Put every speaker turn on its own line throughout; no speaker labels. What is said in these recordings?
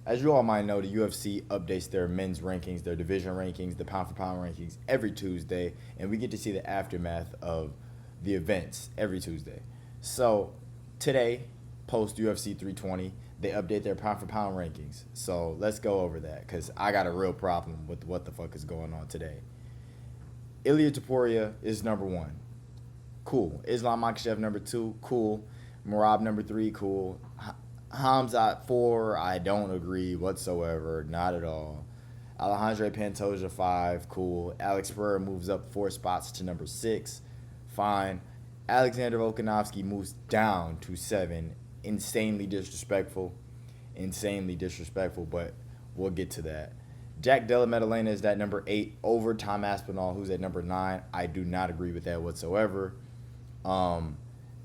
As you all might know, the UFC updates their men's rankings, their division rankings, the pound for pound rankings every Tuesday, and we get to see the aftermath of the events every Tuesday. So today, post UFC 320, they update their pound for pound rankings. So let's go over that because I got a real problem with what the fuck is going on today. Ilya Taporia is number one. Cool. Islam Makhachev number two. Cool. Marab number three. Cool. Hamzat 4, I don't agree whatsoever, not at all. Alejandro Pantoja 5, cool. Alex Pereira moves up 4 spots to number 6, fine. Alexander Volkanovski moves down to 7, insanely disrespectful, but we'll get to that. Jack Della Maddalena is at number 8 over Tom Aspinall, who's at number 9. I do not agree with that whatsoever.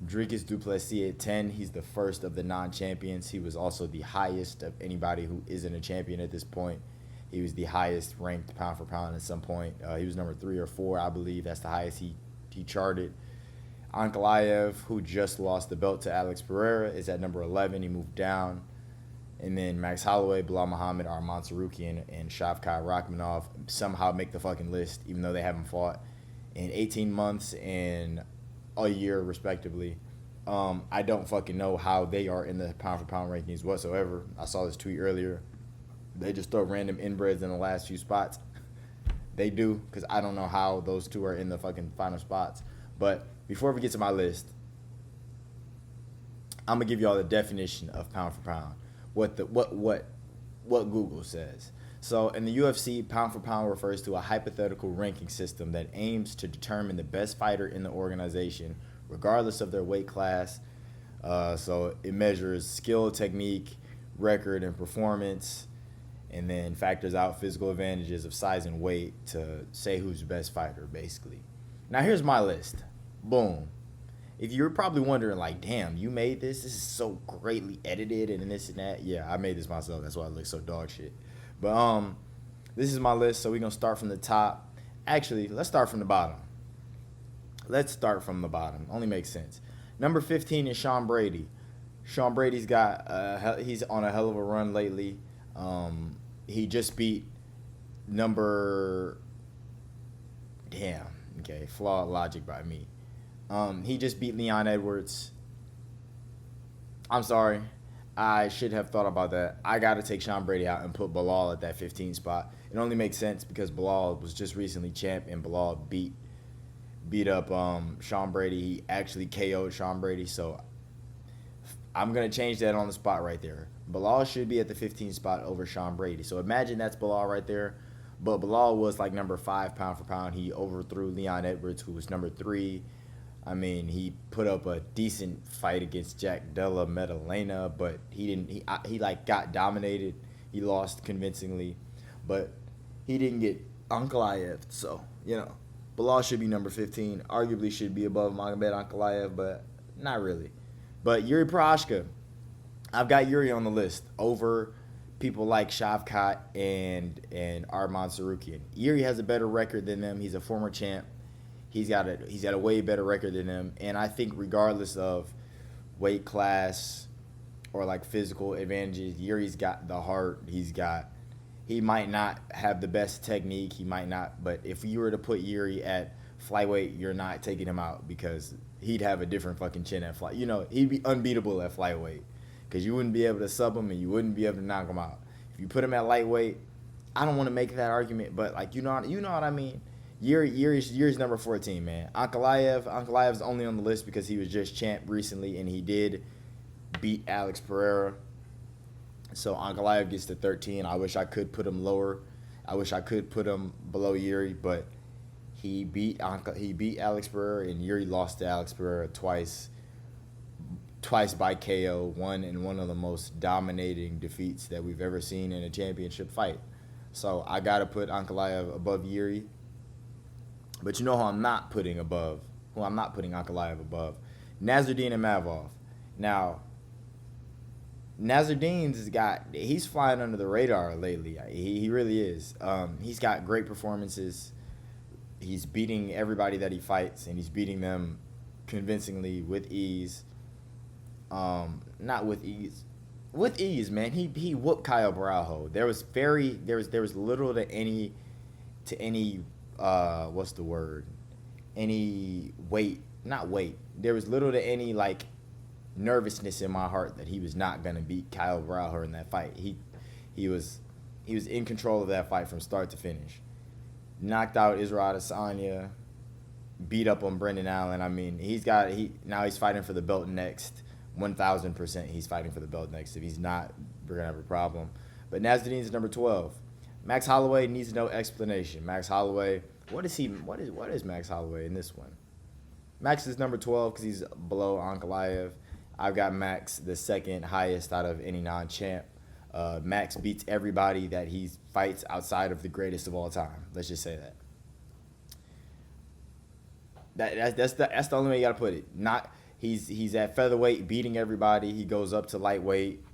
Dricus du Plessis at 10. He's the first of the non-champions. He was also the highest of anybody who isn't a champion at this point. He was the highest ranked pound for pound at some point. He was number 3 or 4, I believe. That's the highest he charted. Ankalaev, who just lost the belt to Alex Pereira, is at number 11. He moved down. And then Max Holloway, Bilal Muhammad, Arman Tsarukyan, and Shavkat Rakhmonov somehow make the fucking list, even though they haven't fought in 18 months and a year, respectively. I don't fucking know how they are in the pound for pound rankings whatsoever. I saw this tweet earlier. They just throw random inbreds in the last few spots. They do, because I don't know how those two are in the fucking final spots. But before we get to my list, I'm gonna give y'all the definition of pound for pound. What Google says. So in the UFC, pound for pound refers to a hypothetical ranking system that aims to determine the best fighter in the organization, regardless of their weight class. So it measures skill, technique, record, and performance, and then factors out physical advantages of size and weight to say who's the best fighter, basically. Now here's my list. Boom. If you're probably wondering, like, damn, you made this? This is so greatly edited and this and that. Yeah, I made this myself. That's why it looks so dog shit. But this is my list, so we're going to start from the top. Actually, let's start from the bottom. Only makes sense. Number 15 is Sean Brady. Sean Brady's he's on a hell of a run lately. He just beat flawed logic by me. He just beat Leon Edwards. I'm sorry. I should have thought about that. I got to take Sean Brady out and put Bilal at that 15 spot. It only makes sense because Bilal was just recently champ and Bilal beat up Sean Brady. He actually KO'd Sean Brady. So I'm going to change that on the spot right there. Bilal should be at the 15 spot over Sean Brady. So imagine that's Bilal right there. But Bilal was like number 5 pound for pound. He overthrew Leon Edwards, who was number 3. I mean, he put up a decent fight against Jack Della Maddalena, but he got dominated. He lost convincingly, but he didn't get Ankalaev. So, Bilal should be number 15. Arguably should be above Magomed Ankalaev, but not really. But Yuri Prochazka, I've got Yuri on the list over people like Shavkat and Arman Tsarukyan. Yuri has a better record than them. He's a former champ. He's got a way better record than them, and I think regardless of weight class or like physical advantages, Yuri's got the heart. He might not have the best technique. He might not, but if you were to put Yuri at flyweight, you're not taking him out because he'd have a different fucking chin at fly. He'd be unbeatable at flyweight because you wouldn't be able to sub him and you wouldn't be able to knock him out. If you put him at lightweight, I don't want to make that argument, but like you know what I mean. Yuri's number 14, man. Ankalaev's only on the list because he was just champ recently and he did beat Alex Pereira. So Ankalaev gets to 13. I wish I could put him lower. I wish I could put him below Yuri, but he beat Alex Pereira and Yuri lost to Alex Pereira twice by KO, one of the most dominating defeats that we've ever seen in a championship fight. So I got to put Ankalaev above Yuri. But you know who I'm not putting Ankalaev above? Nasruddin Imavov. Now, he's flying under the radar lately. He really is. He's got great performances. He's beating everybody that he fights, and he's beating them convincingly with ease. Not with ease. with ease, man. He whooped Kyle Braujo. There was little to any what's the word? Any weight, not weight. There was little to any like nervousness in my heart that he was not gonna beat Kyle Braujo in that fight. He was in control of that fight from start to finish. Knocked out Israel Adesanya, beat up on Brendan Allen. I mean, now he's fighting for the belt next. 1,000% he's fighting for the belt next. If he's not, we're gonna have a problem. But Nasruddin's number 12. Max Holloway needs no explanation. Max Holloway, what is Max Holloway in this one? Max is number 12 because he's below Ankalaev. I've got Max the second highest out of any non-champ. Max beats everybody that he fights outside of the greatest of all time. Let's just say that. That's the only way you gotta put it. He's at featherweight beating everybody. He goes up to lightweight,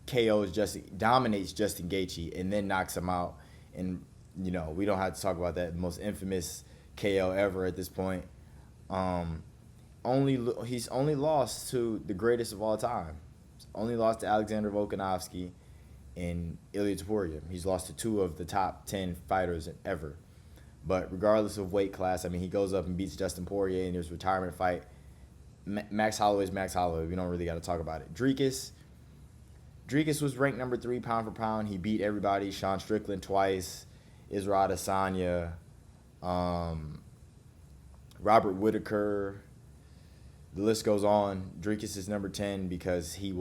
dominates Justin Gaethje, and then knocks him out. And we don't have to talk about that. The most infamous KO ever at this point. He's only lost to the greatest of all time. He's only lost to Alexander Volkanovski and Ilya Topuria. He's lost to two of the top 10 fighters ever. But regardless of weight class, I mean, he goes up and beats Dustin Poirier in his retirement fight. Max Holloway's Max Holloway. We don't really got to talk about it. Dricus was ranked number 3 pound for pound. He beat everybody. Sean Strickland twice. Israel Adesanya. Robert Whittaker. The list goes on. Dricus is number 10 because he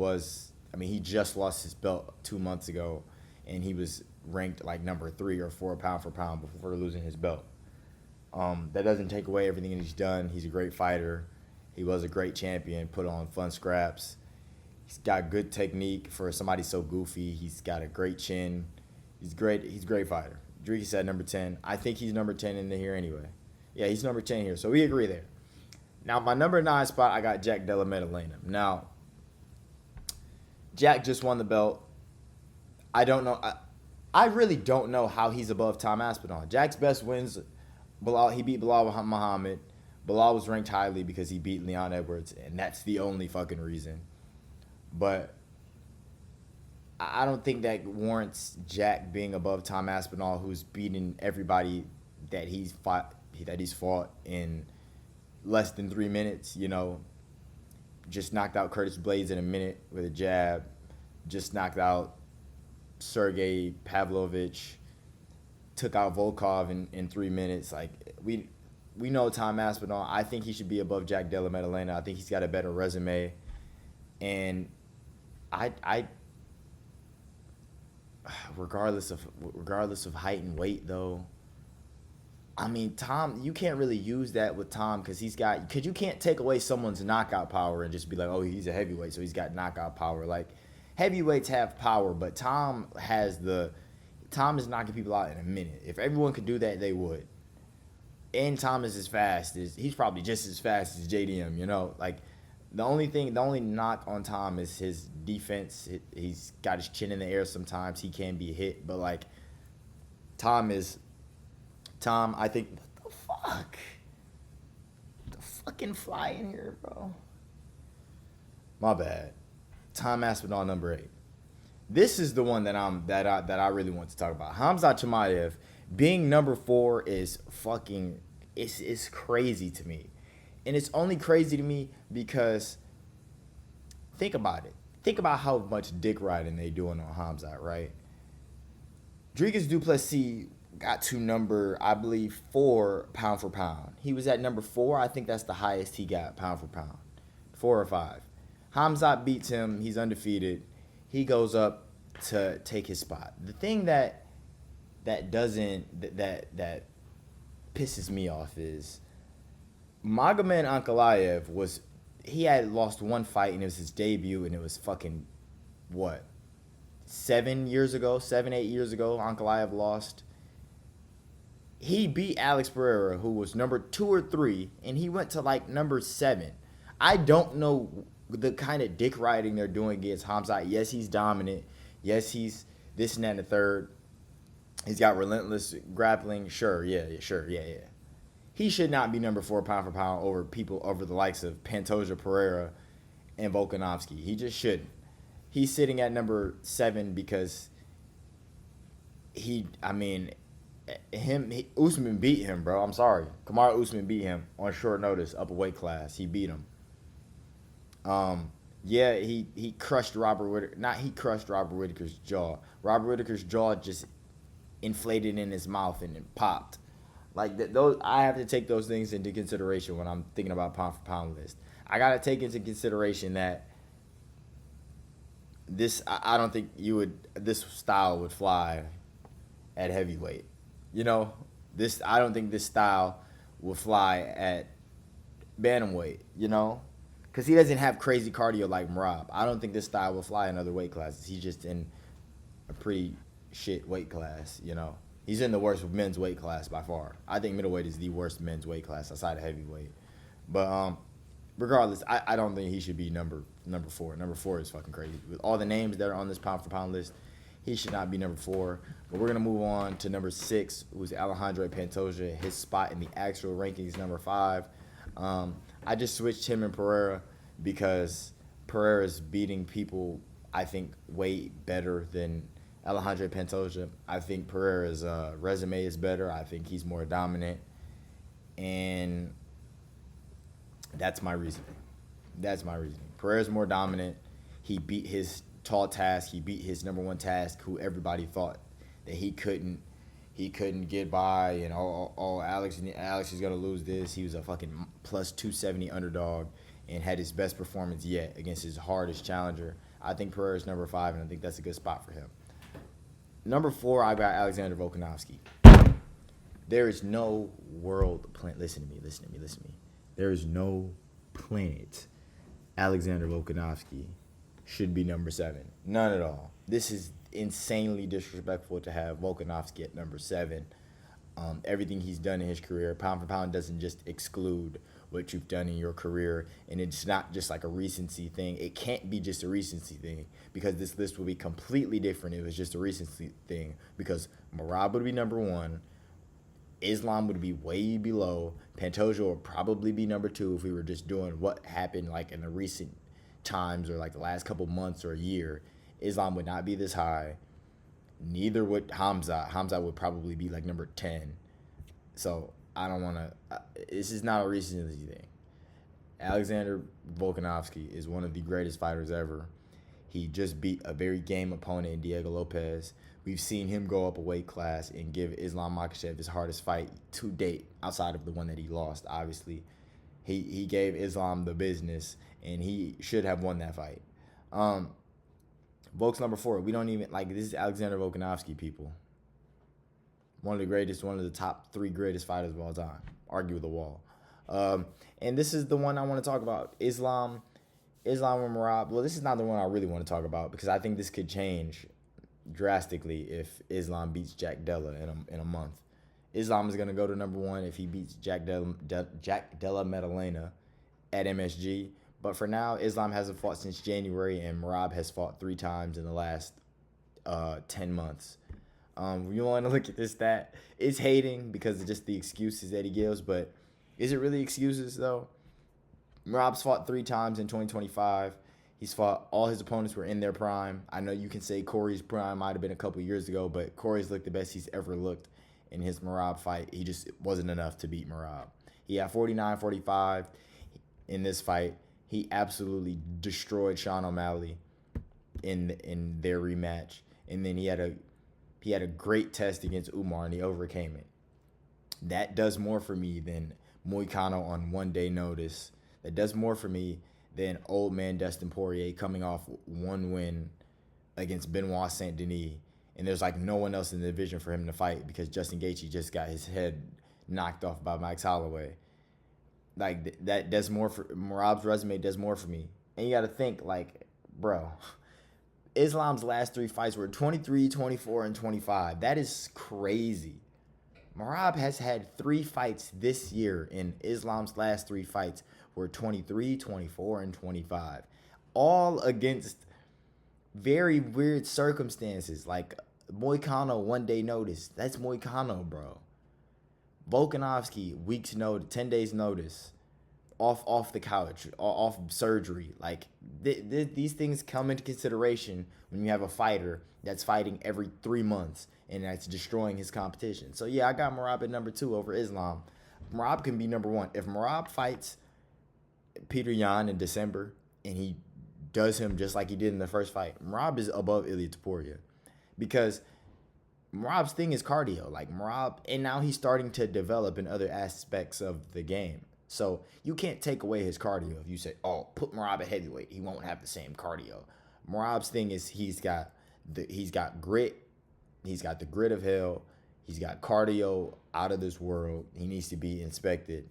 just lost his belt 2 months ago, and he was ranked like number 3 or 4 pound for pound before losing his belt. That doesn't take away everything that he's done. He's a great fighter. He was a great champion, put on fun scraps. He's got good technique for somebody so goofy. He's got a great chin. He's great. He's a great fighter. Dricus at number 10. I think he's number 10 in here anyway. Yeah, he's number 10 here, so we agree there. Now, my number 9 spot, I got Jack Della Maddalena. Now, Jack just won the belt. I don't know. I really don't know how he's above Tom Aspinall. Jack's best wins, he beat Bilal Muhammad. Bilal was ranked highly because he beat Leon Edwards, and that's the only fucking reason. But I don't think that warrants Jack being above Tom Aspinall, who's beaten everybody that he's fought in less than 3 minutes. Just knocked out Curtis Blades in a minute with a jab. Just knocked out Sergey Pavlovich. Took out Volkov in 3 minutes. Like, we know Tom Aspinall. I think he should be above Jack Della Maddalena. I think he's got a better resume. And I regardless of height and weight though, I mean, Tom, you can't really use that with Tom because you can't take away someone's knockout power and just be like, oh, he's a heavyweight, so he's got knockout power. Like, heavyweights have power, but Tom is knocking people out in a minute. If everyone could do that, they would. And Tom is he's probably just as fast as JDM, Like, the only knock on Tom is his defense. He's got his chin in the air sometimes. He can be hit, but like, Tom, I think, what the fuck? The fucking fly in here, bro. My bad. Tom Aspinall, number 8. This is the one that I really want to talk about. Khamzat Chimaev being number 4 is fucking, it's crazy to me. And it's only crazy to me because think about it. Think about how much dick riding they doing on Khamzat, right? Dricus du Plessis got to number, I believe, 4 pound for pound. He was at number 4. I think that's the highest he got pound for pound. 4 or 5. Khamzat beats him. He's undefeated. He goes up to take his spot. The thing that pisses me off is Magomed Ankalaev he had lost one fight and it was his debut and it was fucking, 7, 8 years ago, Ankalaev lost. He beat Alex Pereira, who was number 2 or 3, and he went to like number 7. I don't know the kind of dick riding they're doing against Khamzat. Yes, he's dominant. Yes, he's this and that and the third. He's got relentless grappling. Sure, yeah. He should not be number 4 pound for pound over the likes of Pantoja Pereira and Volkanovski. He just shouldn't. he's sitting at number 7 because Usman beat him, bro. I'm sorry. Kamaru Usman beat him on short notice, up a weight class. He beat him. Yeah, he crushed Robert Whittaker. Not he crushed Robert Whittaker's jaw. Robert Whittaker's jaw just inflated in his mouth and it popped. Like those, I have to take those things into consideration when I'm thinking about pound for pound list. I gotta take into consideration that I don't think this style would fly at heavyweight. You know, I don't think this style will fly at bantamweight. You know, because he doesn't have crazy cardio like Merab. I don't think this style will fly in other weight classes. He's just in a pretty shit weight class. You know, he's in the worst men's weight class by far. I think middleweight is the worst men's weight class outside of heavyweight. But regardless, I don't think he should be number 4. Number 4 is fucking crazy. With all the names that are on this pound for pound list, he should not be number 4. But we're gonna move on to number 6, who's Alejandro Pantoja. His spot in the actual rankings, number 5. I just switched him and Pereira because Pereira's beating people, I think, way better than Alejandro Pantoja. I think Pereira's resume is better. I think he's more dominant. And that's my reasoning. Pereira's more dominant. He beat his tall task. He beat his number 1 task, who everybody thought that he couldn't get by, and Alex is gonna lose this. He was a fucking plus 270 underdog and had his best performance yet against his hardest challenger. I think Pereira's number 5, and I think that's a good spot for him. Number 4, I got Alexander Volkanovski. There is no world planet. Listen to me. There is no planet Alexander Volkanovski should be number 7. None at all. This is insanely disrespectful to have Volkanovski at number 7. Everything he's done in his career, pound for pound, doesn't just exclude what you've done in your career, and it's not just like a recency thing. It can't be just a recency thing, because this list would be completely different if it was just a recency thing, because Merab would be number 1, Islam would be way below, Pantoja would probably be number 2 if we were just doing what happened like in the recent times or like the last couple months or a year. Islam would not be this high. Neither would Hamza. Hamza would probably be like number 10. So I don't want to. This is not a recency thing. Alexander Volkanovski is one of the greatest fighters ever. He just beat a very game opponent in Diego Lopez. We've seen him go up a weight class and give Islam Makhachev his hardest fight to date, outside of the one that he lost, obviously. He gave Islam the business, and he should have won that fight. Volk's number 4. We don't even, this is Alexander Volkanovski, people. One of the greatest, one of the top 3 greatest fighters of all time. Argue with the wall. And this is the one I want to talk about. Islam and Merab. Well, this is not the one I really want to talk about, because I think this could change drastically if Islam beats Jack Della in a month. Islam is going to go to number 1 if he beats Jack Della Maddalena at MSG. But for now, Islam hasn't fought since January, and Merab has fought 3 times in the last 10 months. You want to look at this stat? It's hating because of just the excuses that he gives, but is it really excuses, though? Merab's fought 3 times in 2025. He's fought, all his opponents were in their prime. I know you can say Corey's prime might have been a couple years ago, but Corey's looked the best he's ever looked in his Merab fight. He just wasn't enough to beat Merab. He had 49-45 in this fight. He absolutely destroyed Sean O'Malley in their rematch. And then he had a great test against Umar, and he overcame it. That does more for me than Moicano on 1 day notice. That does more for me than old man Dustin Poirier coming off 1 win against Benoit Saint Denis. And there's no one else in the division for him to fight, because Justin Gaethje just got his head knocked off by Max Holloway. That does more for Merab's resume, does more for me. And you got to think, bro, Islam's last 3 fights were 23, 24, and 25. That is crazy. Merab has had 3 fights this year, and Islam's last 3 fights were 23, 24, and 25. All against very weird circumstances, like Moicano 1 day notice. That's Moicano, bro. Volkanovski, weeks notice, 10 days notice. off the couch, off surgery. Like these things come into consideration when you have a fighter that's fighting every 3 months and that's destroying his competition. So yeah, I got Merab at number 2 over Islam. Merab can be number 1 if Merab fights Peter Yan in December and he does him just like he did in the first fight. Merab is above Ilia Topuria because Merab's thing is cardio. Like Merab, and now he's starting to develop in other aspects of the game. So you can't take away his cardio if you say, "Oh, put Merab at heavyweight. He won't have the same cardio." Merab's thing is he's got grit. He's got the grit of hell. He's got cardio out of this world. He needs to be inspected.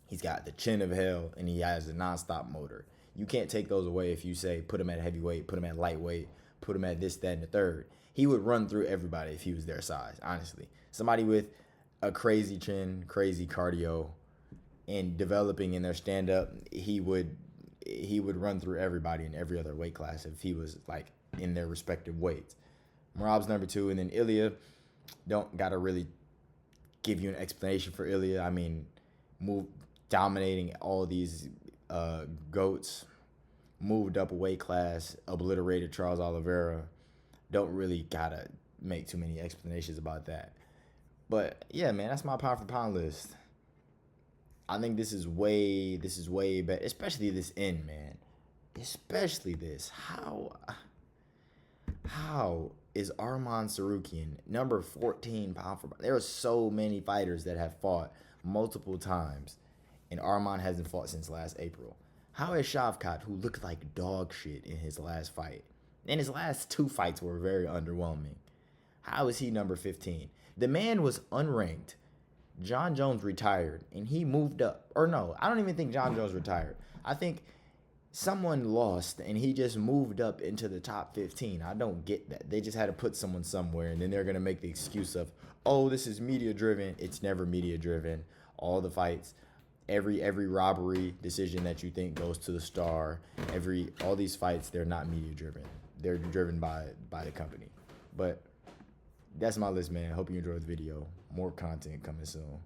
He's got the chin of hell, and he has a nonstop motor. You can't take those away if you say put him at heavyweight, put him at lightweight, put him at this, that, and the third. He would run through everybody if he was their size, honestly. Somebody with a crazy chin, crazy cardio, and developing in their stand-up, he would run through everybody in every other weight class if he was like in their respective weights. Merab's number 2, and then Ilia, don't gotta really give you an explanation for Ilia. I mean, dominating all these GOATs, moved up a weight class, obliterated Charles Oliveira. Don't really gotta make too many explanations about that. But yeah, man, that's my pound for pound list. I think this is way better, especially this end, man. Especially this. How is Arman Sarukian number 14 pound for pound? There are so many fighters that have fought multiple times, and Arman hasn't fought since last April. How is Shavkat, who looked like dog shit in his last fight, and his last 2 fights were very underwhelming, how is he number 15? The man was unranked. John Jones retired, and he moved up. Or no, I don't even think John Jones retired. I think someone lost, and he just moved up into the top 15. I don't get that. They just had to put someone somewhere, and then they're going to make the excuse of, oh, this is media-driven. It's never media-driven. All the fights, every robbery decision that you think goes to the star, all these fights, they're not media-driven. They're driven by the company. But that's my list, man. Hope you enjoyed the video. More content coming soon.